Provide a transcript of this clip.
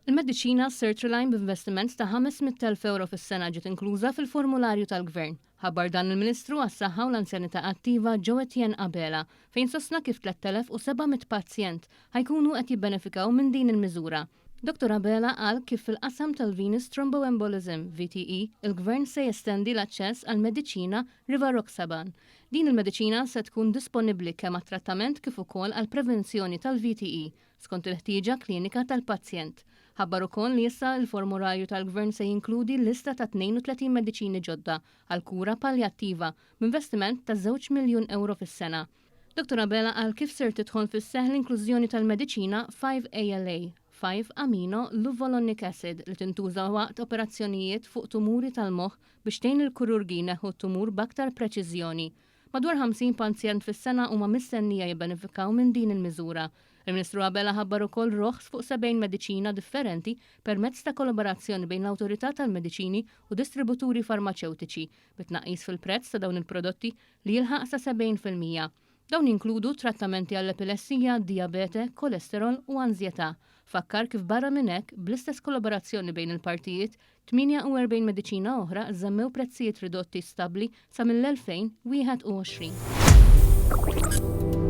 Il-mediċina Sertraline b'investiment ta' 500,000 euro fis-sena ġiet inkluża fil-formularju tal-Gvern. Ħabbar dan il-Ministru għas-Saħħa u l-Anzjanità Attiva Joe Etienne Abela fejn sostna kif 3,700 pazjent ħajkunu qed jibbenefikaw minn din il-miżura. Dr. Abela qal kif fil-qasam tal-venous thromboembolism VTE il-Gvern se jestendi l-aċċess għal mediċina Rivaroxaban. Din il-mediċina se tkun disponibbli kemm għat-trattament kif ukoll għal prevenzjoni tal-VTE skont il-ħtieġa klinika tal-pazjent. Ħabbar ukoll li issa l-formularju tal-Gvern se jinkludi lista ta' 32 mediċini ġodda għal kura paljattiva b'investiment ta' 2 miljun euro fis-sena. Dr. Abela qal kif ser tidħol fis-seħħ l-inklużjoni tal-mediċina 5-ALA, 5-amino luvolonic acid li tintuża waqt operazzjonijiet fuq tumuri tal-moħħ biex tgħin il-kururgi neħu t-tumur b'aktar preċiżjoni. Madwar 50 pazjent fis-sena huma mistennija jibbenefikaw minn din il-miżura. Il-Ministru Abela ħabbar ukoll roħs fuq 70 mediċina differenti permezz ta' kollaborazzjoni bejn l-Awtorità tal-Mediċini u distributuri farmaceutiċi bit-tnaqqis fil-prezz ta' dawn il-prodotti li jilħaq sa 70%. Dawn jinkludu trattamenti għall-epilessija, diabete, kolesterol u anżjetà. Fakkar kif barra minn hekk bl-istess kollaborazzjoni bejn il-partijiet 48 mediċina oħra żammew prezzijiet ridotti stabbli sa mill-2021.